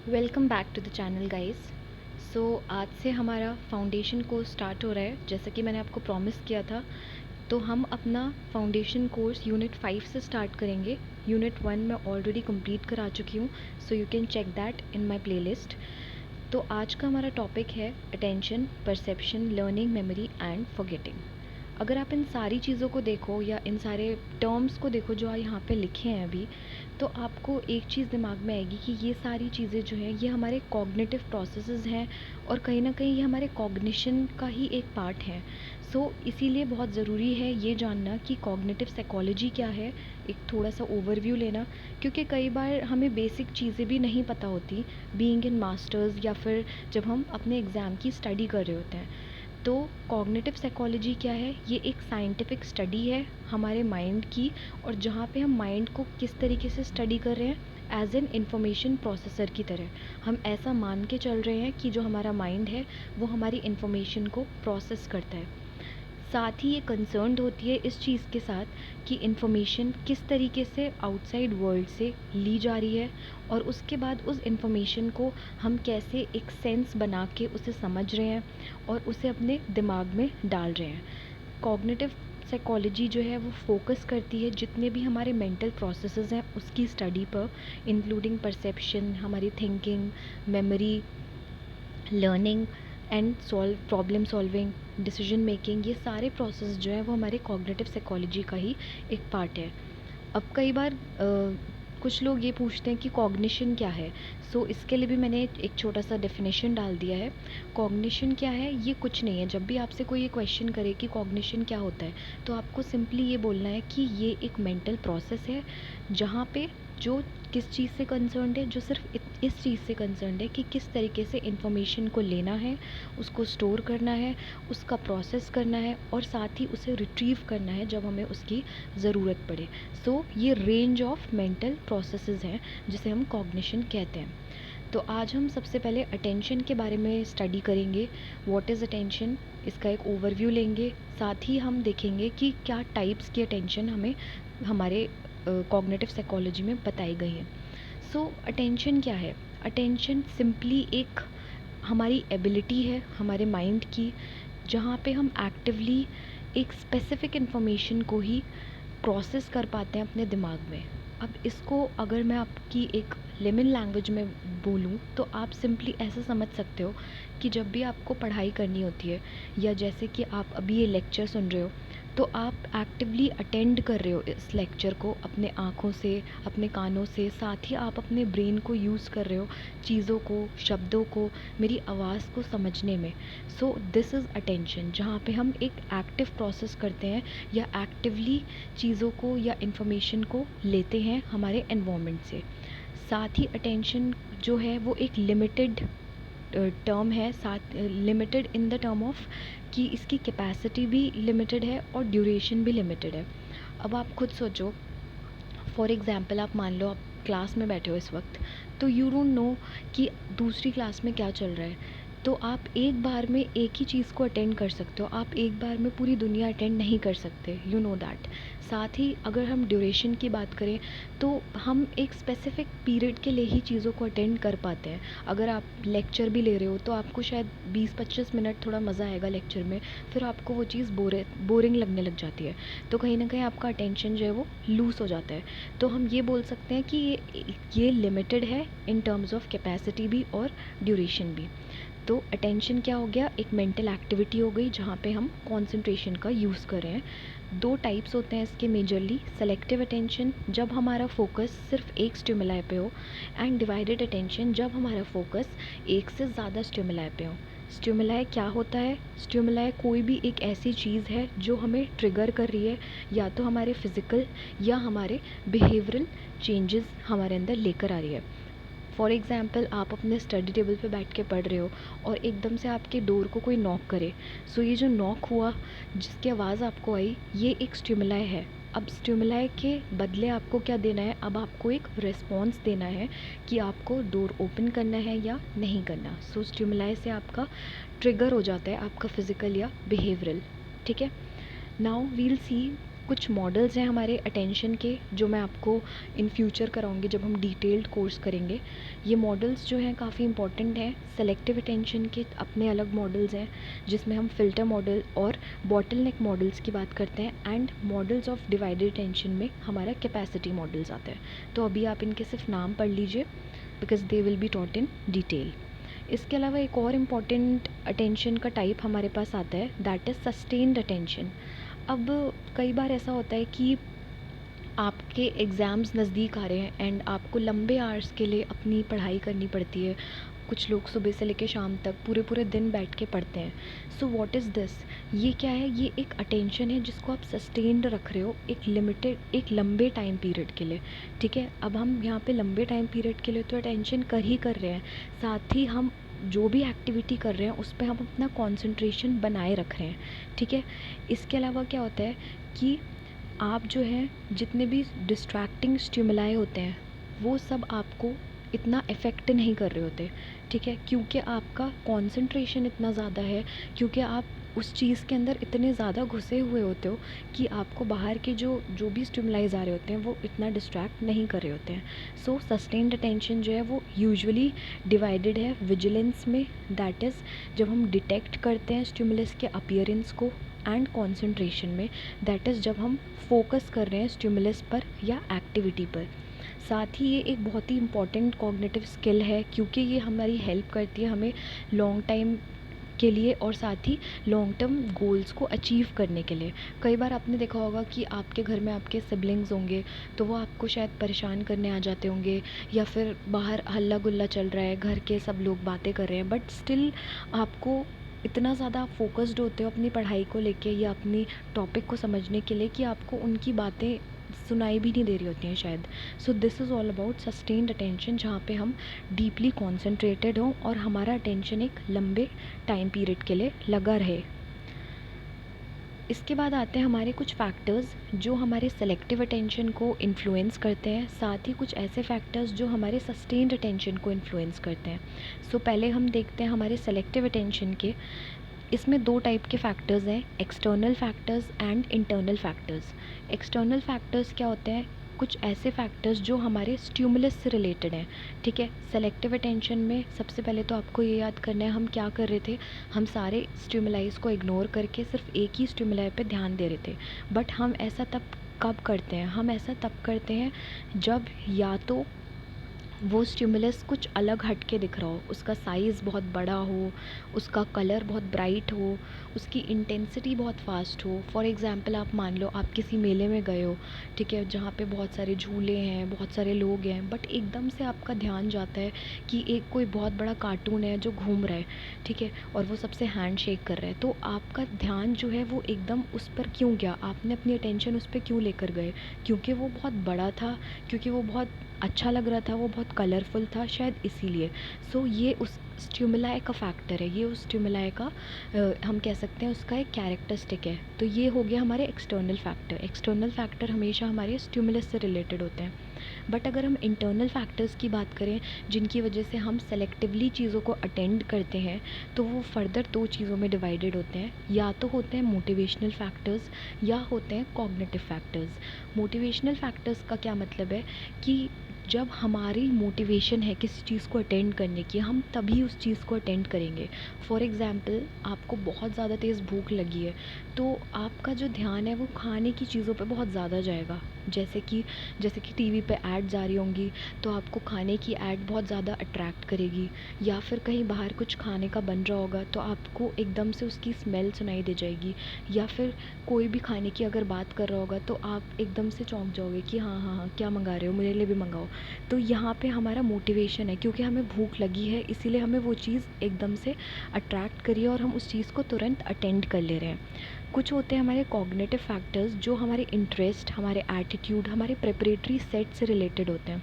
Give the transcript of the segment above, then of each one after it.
Welcome back to the channel guys. So आज से हमारा फाउंडेशन कोर्स स्टार्ट हो रहा है। जैसा कि मैंने आपको प्रॉमिस किया था, तो हम अपना फाउंडेशन कोर्स यूनिट 5 से स्टार्ट करेंगे। यूनिट 1 मैं ऑलरेडी कंप्लीट करा चुकी हूँ, so you can check that in my playlist. तो आज का हमारा टॉपिक है attention, perception, learning, memory and forgetting. अगर आप इन सारी चीज़ों को देखो या इन सारे टर्म्स को देखो जो यहाँ पे लिखे हैं अभी, तो आपको एक चीज़ दिमाग में आएगी कि ये सारी चीज़ें जो हैं ये हमारे कॉग्निटिव प्रोसेसेस हैं और कहीं ना कहीं ये हमारे कॉग्निशन का ही एक पार्ट है। सो इसीलिए बहुत ज़रूरी है ये जानना कि कॉग्निटिव साइकोलॉजी क्या है, एक थोड़ा सा ओवरव्यू लेना, क्योंकि कई बार हमें बेसिक चीज़ें भी नहीं पता होती बीइंग इन मास्टर्स या फिर जब हम अपने एग्ज़ाम की स्टडी कर रहे होते हैं। तो कॉग्निटिव साइकोलॉजी क्या है? ये एक साइंटिफिक स्टडी है हमारे माइंड की, और जहाँ पे हम माइंड को किस तरीके से स्टडी कर रहे हैं एज एन इंफॉर्मेशन प्रोसेसर की तरह। हम ऐसा मान के चल रहे हैं कि जो हमारा माइंड है वो हमारी इन्फॉर्मेशन को प्रोसेस करता है। साथ ही ये कंसर्न्ड होती है इस चीज़ के साथ कि इन्फॉर्मेशन किस तरीके से आउटसाइड वर्ल्ड से ली जा रही है, और उसके बाद उस इन्फॉर्मेशन को हम कैसे एक सेंस बना के उसे समझ रहे हैं और उसे अपने दिमाग में डाल रहे हैं। कॉग्निटिव साइकोलॉजी जो है वो फोकस करती है जितने भी हमारे मेंटल प्रोसेसेस हैं उसकी स्टडी पर, इंक्लूडिंग परसेप्शन, हमारी thinking, memory, learning and problem solving, decision making. ये सारे प्रोसेस जो है वो हमारे कॉग्निटिव साइकोलॉजी का ही एक पार्ट है। अब कई बार कुछ लोग ये पूछते हैं कि कॉग्निशन क्या है। सो इसके लिए भी मैंने एक छोटा सा डेफिनेशन डाल दिया है। कॉग्निशन क्या है? ये कुछ नहीं है। जब भी आपसे कोई ये क्वेश्चन करे कि कॉग्निशन क्या होता है, तो आपको सिंपली ये बोलना है कि ये एक मेंटल प्रोसेस है जहाँ पे जो किस चीज़ से कंसर्न्ड है, जो सिर्फ इस चीज़ से कंसर्न्ड है कि किस तरीके से इन्फॉर्मेशन को लेना है, उसको स्टोर करना है, उसका प्रोसेस करना है और साथ ही उसे रिट्रीव करना है जब हमें उसकी ज़रूरत पड़े। सो ये रेंज ऑफ मेंटल प्रोसेसेस हैं जिसे हम कॉग्निशन कहते हैं। तो आज हम सबसे पहले अटेंशन के बारे में स्टडी करेंगे। व्हाट इज़ अटेंशन, इसका एक ओवरव्यू लेंगे। साथ ही हम देखेंगे कि क्या टाइप्स की अटेंशन हमें हमारे कॉग्निटिव साइकोलॉजी में बताई गई है। सो अटेंशन क्या है? अटेंशन सिंपली एक हमारी एबिलिटी है हमारे माइंड की, जहाँ पे हम एक्टिवली एक स्पेसिफिक इन्फॉर्मेशन को ही प्रोसेस कर पाते हैं अपने दिमाग में। अब इसको अगर मैं आपकी एक लेमन लैंग्वेज में बोलूँ तो आप सिंपली ऐसा समझ सकते हो कि जब भी आपको पढ़ाई करनी होती है, या जैसे कि आप अभी ये लेक्चर सुन रहे हो, तो आप एक्टिवली अटेंड कर रहे हो इस लेक्चर को अपने आँखों से, अपने कानों से, साथ ही आप अपने ब्रेन को यूज़ कर रहे हो चीज़ों को, शब्दों को, मेरी आवाज़ को समझने में। सो दिस इज़ अटेंशन, जहाँ पे हम एक एक्टिव प्रोसेस करते हैं या एक्टिवली चीज़ों को या इन्फॉर्मेशन को लेते हैं हमारे एनवायरनमेंट से। साथ ही अटेंशन जो है वो एक लिमिटेड टर्म है, साथ limited in the term of कि इसकी कैपेसिटी भी लिमिटेड है और ड्यूरेशन भी लिमिटेड है। अब आप खुद सोचो, फॉर एग्ज़ाम्पल आप मान लो आप क्लास में बैठे हो इस वक्त, तो यू डोंट नो कि दूसरी क्लास में क्या चल रहा है। तो आप एक बार में एक ही चीज़ को अटेंड कर सकते हो, आप एक बार में पूरी दुनिया अटेंड नहीं कर सकते, यू नो दैट। साथ ही अगर हम ड्यूरेशन की बात करें तो हम एक स्पेसिफिक पीरियड के लिए ही चीज़ों को अटेंड कर पाते हैं। अगर आप लेक्चर भी ले रहे हो तो आपको शायद 20-25 मिनट थोड़ा मज़ा आएगा लेक्चर में, फिर आपको वो चीज़ बोरिंग लगने लग जाती है, तो कहीं ना कहीं आपका अटेंशन जो है वो लूज़ हो जाता है। तो हम ये बोल सकते हैं कि ये लिमिटेड है इन टर्म्स ऑफ कैपेसिटी भी और ड्यूरेशन भी। तो अटेंशन क्या हो गया? एक मेंटल एक्टिविटी हो गई जहाँ पे हम कंसंट्रेशन का यूज़ कर रहे हैं। दो टाइप्स होते हैं इसके मेजरली, सेलेक्टिव अटेंशन जब हमारा फोकस सिर्फ एक स्टिमुलाई पे हो, एंड डिवाइडेड अटेंशन जब हमारा फोकस एक से ज़्यादा स्टिमुलाई पे हो। स्टिमुलाई क्या होता है? स्टिमुलाई कोई भी एक ऐसी चीज़ है जो हमें ट्रिगर कर रही है, या तो हमारे फिज़िकल या हमारे बिहेवियरल चेंजेस हमारे अंदर लेकर आ रही है। फॉर एग्ज़ाम्पल आप अपने स्टडी टेबल पे बैठ के पढ़ रहे हो और एकदम से आपके डोर को कोई नॉक करे। सो ये जो नॉक हुआ, जिसकी आवाज़ आपको आई, ये एक स्टिमुलाई है। अब स्टिमुलाई के बदले आपको क्या देना है? अब आपको एक रिस्पॉन्स देना है कि आपको डोर ओपन करना है या नहीं करना। सो स्टिमुलाई से आपका ट्रिगर हो जाता है आपका फिज़िकल या बिहेवियरल। ठीक है, नाउ वील सी कुछ मॉडल्स हैं हमारे अटेंशन के जो मैं आपको इन फ्यूचर कराऊंगी जब हम डिटेल्ड कोर्स करेंगे। ये मॉडल्स जो हैं काफ़ी इंपॉर्टेंट हैं। सेलेक्टिव अटेंशन के अपने अलग मॉडल्स हैं जिसमें हम फ़िल्टर मॉडल और बॉटल नेक मॉडल्स की बात करते हैं, and models of divided attention में हमारा कैपेसिटी मॉडल्स आता है। तो अभी आप इनके सिर्फ नाम पढ़ लीजिए because they will be taught in detail. इसके अलावा एक और इम्पॉर्टेंट अटेंशन का टाइप हमारे पास आता है, दैट इज़ सस्टेन्ड अटेंशन। अब कई बार ऐसा होता है कि आपके एग्ज़ाम्स नज़दीक आ रहे हैं एंड आपको लंबे आवर्स के लिए अपनी पढ़ाई करनी पड़ती है। कुछ लोग सुबह से लेकर शाम तक पूरे पूरे दिन बैठ के पढ़ते हैं। So what is this? ये क्या है? ये एक अटेंशन है जिसको आप सस्टेन्ड रख रहे हो एक लिमिटेड, एक लंबे टाइम पीरियड के लिए। ठीक है, अब हम यहाँ पे लंबे टाइम पीरियड के लिए तो अटेंशन कर ही कर रहे हैं, साथ ही हम जो भी एक्टिविटी कर रहे हैं उस पर हम अपना कंसंट्रेशन बनाए रख रहे हैं। ठीक है, इसके अलावा क्या होता है कि आप जो है जितने भी डिस्ट्रैक्टिंग स्टिमुलाई होते हैं वो सब आपको इतना इफ़ेक्ट नहीं कर रहे होते। ठीक है, क्योंकि आपका कंसंट्रेशन इतना ज़्यादा है, क्योंकि आप उस चीज़ के अंदर इतने ज़्यादा घुसे हुए होते हो कि आपको बाहर के जो जो भी स्टिमुलाइज आ रहे होते हैं वो इतना डिस्ट्रैक्ट नहीं कर रहे होते हैं। सो सस्टेन्ड अटेंशन जो है वो यूजुअली डिवाइडेड है विजिलेंस में, दैट इज़ जब हम डिटेक्ट करते हैं स्टिमुलस के अपीयरेंस को, एंड कंसंट्रेशन में, दैट इज़ जब हम फोकस कर रहे हैं स्टिमुलस पर या एक्टिविटी पर। साथ ही ये एक बहुत ही इम्पॉर्टेंट कॉग्निटिव स्किल है क्योंकि ये हमारी हेल्प करती है हमें लॉन्ग टाइम के लिए और साथ ही लॉन्ग टर्म गोल्स को अचीव करने के लिए। कई बार आपने देखा होगा कि आपके घर में आपके सिबलिंग्स होंगे तो वो आपको शायद परेशान करने आ जाते होंगे, या फिर बाहर हल्ला गुल्ला चल रहा है, घर के सब लोग बातें कर रहे हैं, बट स्टिल आपको इतना ज़्यादा आप फोकस्ड होते हो अपनी पढ़ाई को लेके या अपनी टॉपिक को समझने के लिए कि आपको उनकी बातें सुनाई भी नहीं दे रही होती हैं शायद। So this is all about sustained attention, जहाँ पे हम डीपली कॉन्सेंट्रेटेड हों और हमारा अटेंशन एक लंबे टाइम पीरियड के लिए लगा रहे। इसके बाद आते हैं हमारे कुछ फैक्टर्स जो हमारे सेलेक्टिव अटेंशन को इन्फ्लुएंस करते हैं, साथ ही कुछ ऐसे फैक्टर्स जो हमारे सस्टेन्ड अटेंशन को इन्फ्लुएंस करते हैं। सो पहले हम देखते हैं हमारे सेलेक्टिव अटेंशन के। इसमें दो टाइप के फैक्टर्स हैं, external factors and internal factors. External factors क्या होते हैं? कुछ ऐसे फैक्टर्स जो हमारे स्टिमुलस से रिलेटेड हैं। ठीक है, सेलेक्टिव अटेंशन में सबसे पहले तो आपको ये याद करना है हम क्या कर रहे थे। हम सारे स्टिमुलाइज को इग्नोर करके सिर्फ एक ही स्टिमुलाई पे ध्यान दे रहे थे। बट हम ऐसा तब कब करते हैं? हम ऐसा तब करते हैं जब या तो वो स्टिमुलस कुछ अलग हट के दिख रहा हो, उसका साइज़ बहुत बड़ा हो, उसका कलर बहुत ब्राइट हो, उसकी इंटेंसिटी बहुत फास्ट हो। फॉर एग्ज़ाम्पल आप मान लो आप किसी मेले में गए हो, ठीक है, जहाँ पे बहुत सारे झूले हैं, बहुत सारे लोग हैं, बट एकदम से आपका ध्यान जाता है कि एक कोई बहुत बड़ा कार्टून है जो घूम रहा है, ठीक है, और वो सबसे हैंड शेक कर रहा है। तो आपका ध्यान जो है वो एकदम उस पर क्यों गया? आपने अपनी अटेंशन उस पर क्यों लेकर गए? क्योंकि वो बहुत बड़ा था, क्योंकि वो बहुत अच्छा लग रहा था, वो बहुत कलरफुल था, शायद इसीलिए। सो ये उस स्टिमुलाई का फैक्टर है, ये उस स्टिमुलाई का हम कह सकते हैं उसका एक कैरेक्टरिस्टिक है। तो ये हो गया हमारे एक्सटर्नल फैक्टर। एक्सटर्नल फैक्टर हमेशा हमारे स्टिमुलस से रिलेटेड होते हैं। बट अगर हम इंटरनल फैक्टर्स की बात करें जिनकी वजह से हम सेलेक्टिवली चीज़ों को अटेंड करते हैं, तो वो फर्दर दो चीज़ों में डिवाइडेड होते हैं। या तो होते हैं मोटिवेशनल फैक्टर्स या होते हैं कॉग्निटिव फैक्टर्स। मोटिवेशनल फैक्टर्स का क्या मतलब है कि जब हमारी मोटिवेशन है किसी चीज़ को अटेंड करने की, हम तभी उस चीज़ को अटेंड करेंगे। फॉर एग्ज़ाम्पल आपको बहुत ज़्यादा तेज़ भूख लगी है, तो आपका जो ध्यान है वो खाने की चीज़ों पे बहुत ज़्यादा जाएगा। जैसे कि टीवी पे ऐड्स आ रही होंगी तो आपको खाने की ऐड बहुत ज़्यादा अट्रैक्ट करेगी, या फिर कहीं बाहर कुछ खाने का बन रहा होगा तो आपको एकदम से उसकी स्मेल सुनाई दे जाएगी, या फिर कोई भी खाने की अगर बात कर रहा होगा तो आप एकदम से चौंक जाओगे कि हाँ हाँ हाँ, क्या मंगा रहे हो, मेरे लिए भी मंगाओ। तो यहाँ पे हमारा मोटिवेशन है, क्योंकि हमें भूख लगी है इसीलिए हमें वो चीज़ एकदम से अट्रैक्ट करी है और हम उस चीज़ को तुरंत अटेंड कर ले रहे हैं। कुछ होते हैं हमारे कॉग्निटिव फैक्टर्स जो हमारे इंटरेस्ट, हमारे एटीट्यूड, हमारे प्रिपरेटरी सेट से रिलेटेड होते हैं।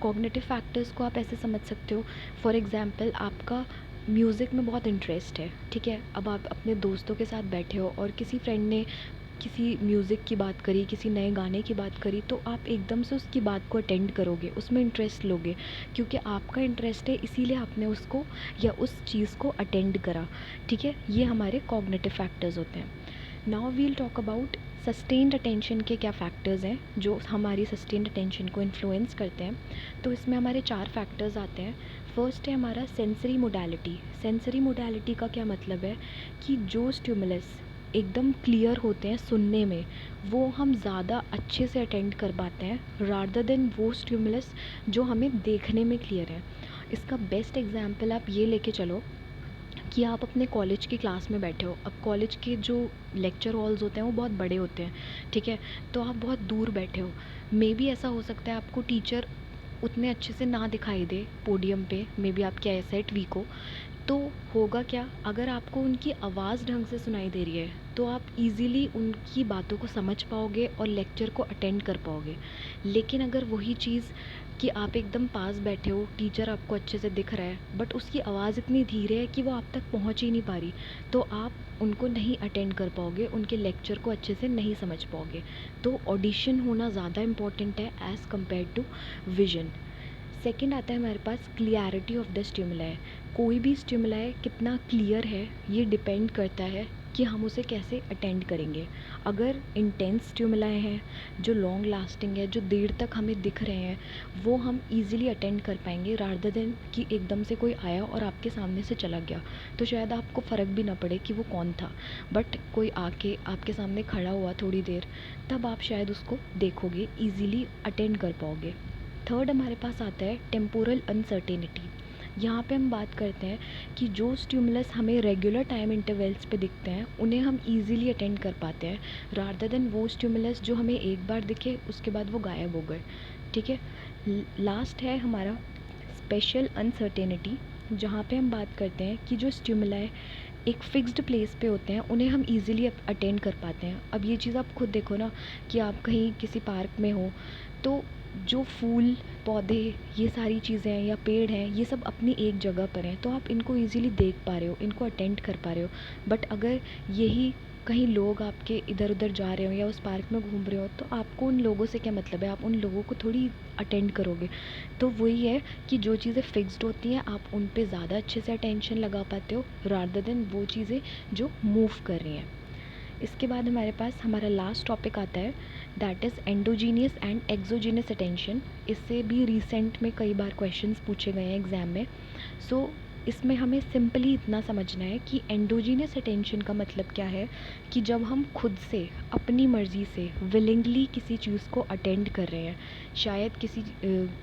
कॉग्निटिव फैक्टर्स को आप ऐसे समझ सकते हो, फॉर एग्ज़ाम्पल आपका म्यूज़िक में बहुत इंटरेस्ट है, ठीक है, अब आप अपने दोस्तों के साथ बैठे हो और किसी फ्रेंड ने किसी म्यूज़िक की बात करी, किसी नए गाने की बात करी, तो आप एकदम से उसकी बात को अटेंड करोगे, उसमें इंटरेस्ट लोगे, क्योंकि आपका इंटरेस्ट है इसीलिए आपने उसको या उस चीज़ को अटेंड करा। ठीक है, ये हमारे कॉग्निटिव फैक्टर्स होते हैं। Now we'll talk about sustained attention के क्या फैक्टर्स हैं जो हमारी सस्टेन्ड अटेंशन को इन्फ्लुएंस करते हैं। तो इसमें हमारे 4 फैक्टर्स आते हैं। फर्स्ट है हमारा सेंसरी मोडालिटी। सेंसरी मोडालिटी का क्या मतलब है कि जो स्टिमुलस एकदम क्लियर होते हैं सुनने में, वो हम ज़्यादा अच्छे से अटेंड कर पाते हैं रादर देन वो स्टिमुलस जो हमें देखने में क्लियर है। इसका बेस्ट एग्जांपल आप ये लेके चलो कि आप अपने कॉलेज की क्लास में बैठे हो। अब कॉलेज के जो लेक्चर हॉल्स होते हैं वो बहुत बड़े होते हैं, ठीक है। तो आप बहुत दूर बैठे हो, मे बी ऐसा हो सकता है आपको टीचर उतने अच्छे से ना दिखाई दे पोडियम पे, मे बी आपकी आईसाइट वीक हो। तो होगा क्या, अगर आपको उनकी आवाज़ ढंग से सुनाई दे रही है तो आप इजीली उनकी बातों को समझ पाओगे और लेक्चर को अटेंड कर पाओगे। लेकिन अगर वही चीज़ कि आप एकदम पास बैठे हो, टीचर आपको अच्छे से दिख रहा है बट उसकी आवाज़ इतनी धीरे है कि वो आप तक पहुंच ही नहीं पा रही, तो आप उनको नहीं अटेंड कर पाओगे, उनके लेक्चर को अच्छे से नहीं समझ पाओगे। तो ऑडिशन होना ज़्यादा इम्पॉर्टेंट है as compare to vision. Second आता है हमारे पास क्लियरिटी ऑफ द स्टिमुलाई। कोई भी स्टिमुलाई कितना क्लियर है ये डिपेंड करता है कि हम उसे कैसे अटेंड करेंगे। अगर इंटेंस स्टिमुलाई हैं जो लॉन्ग लास्टिंग है, जो देर तक हमें दिख रहे हैं, वो हम इजीली अटेंड कर पाएंगे रादर देन कि एकदम से कोई आया और आपके सामने से चला गया। तो शायद आपको फ़र्क भी ना पड़े कि वो कौन था, बट कोई आके आपके सामने खड़ा हुआ थोड़ी देर, तब आप शायद उसको देखोगे, ईज़िली अटेंड कर पाओगे। थर्ड हमारे पास आता है टेम्पोरल अनसर्टेनिटी। यहाँ पे हम बात करते हैं कि जो स्टिमुलस हमें रेगुलर टाइम इंटरवल्स पे दिखते हैं उन्हें हम इजीली अटेंड कर पाते हैं रादर देन वो स्टिमुलस जो हमें एक बार दिखे उसके बाद वो गायब हो गए, ठीक है। लास्ट है हमारा स्पेशल अनसर्टेनिटी, जहाँ पे हम बात करते हैं कि जो स्टिमुलाई एक फ़िक्स्ड प्लेस पे होते हैं उन्हें हम इजीली अटेंड कर पाते हैं। अब ये चीज़ आप खुद देखो ना कि आप कहीं किसी पार्क में हो, तो जो फूल पौधे ये सारी चीज़ें हैं या पेड़ हैं, ये सब अपनी एक जगह पर हैं, तो आप इनको इजीली देख पा रहे हो, इनको अटेंड कर पा रहे हो। बट अगर यही कहीं लोग आपके इधर उधर जा रहे हो या उस पार्क में घूम रहे हो, तो आपको उन लोगों से क्या मतलब है, आप उन लोगों को थोड़ी अटेंड करोगे। तो वही है कि जो चीज़ें फ़िक्स्ड होती हैं आप उन पे ज़्यादा अच्छे से अटेंशन लगा पाते हो रादर देन वो चीज़ें जो मूव कर रही हैं। इसके बाद हमारे पास हमारा लास्ट टॉपिक आता है, that is endogenous and exogenous attention. इससे भी रिसेंट में कई बार क्वेश्चंस पूछे गए हैं एग्ज़ाम में। सो इसमें हमें सिंपली इतना समझना है कि एंडोजीनियस अटेंशन का मतलब क्या है कि जब हम खुद से अपनी मर्ज़ी से विलिंगली किसी चीज़ को अटेंड कर रहे हैं, शायद किसी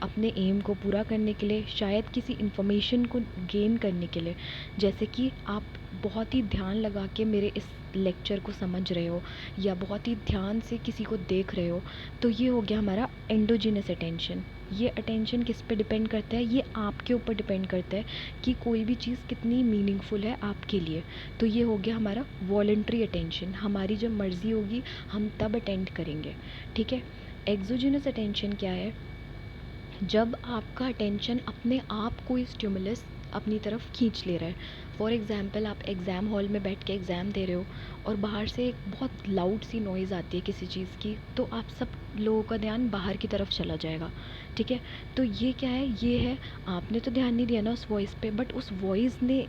अपने एम को पूरा करने के लिए, शायद किसी इन्फॉर्मेशन को गेन करने के लिए। जैसे कि आप बहुत ही ध्यान लगा के मेरे इस लेक्चर को समझ रहे हो या बहुत ही ध्यान से किसी को देख रहे हो, तो ये हो गया हमारा एंडोजीनस अटेंशन। ये अटेंशन किस पे डिपेंड करता है, ये आपके ऊपर डिपेंड करता है कि कोई भी चीज़ कितनी मीनिंगफुल है आपके लिए। तो ये हो गया हमारा वॉलंटरी अटेंशन, हमारी जब मर्ज़ी होगी हम तब अटेंड करेंगे, ठीक है। एक्सोजीनस अटेंशन क्या है, जब आपका अटेंशन अपने आप कोई स्टिमुलस अपनी तरफ खींच ले रहा है। फॉर एग्ज़ाम्पल आप एग्ज़ाम हॉल में बैठ के एग्ज़ाम दे रहे हो और बाहर से एक बहुत लाउड सी नॉइज़ आती है किसी चीज़ की, तो आप सब लोगों का ध्यान बाहर की तरफ चला जाएगा, ठीक है। तो ये क्या है, ये है आपने तो ध्यान नहीं दिया ना उस वॉइस पे, बट उस वॉइस ने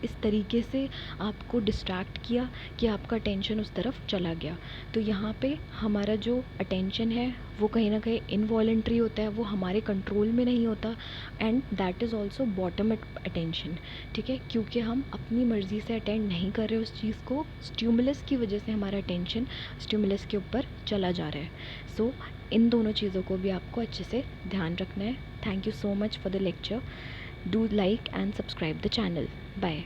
इस तरीके से आपको डिस्ट्रैक्ट किया कि आपका अटेंशन उस तरफ चला गया। तो यहाँ पे हमारा जो अटेंशन है वो कहीं ना कहीं इनवॉलेंट्री होता है, वो हमारे कंट्रोल में नहीं होता, and that is also bottom attention, ठीक है। क्योंकि हम अपनी मर्ज़ी से अटेंड नहीं कर रहे उस चीज़ को, स्टिमुलस की वजह से हमारा अटेंशन स्टिमुलस के ऊपर चला जा रहा है। सो इन दोनों चीज़ों को भी आपको अच्छे से ध्यान रखना है। Thank you so much for the lecture. Do like and subscribe the channel. Bye.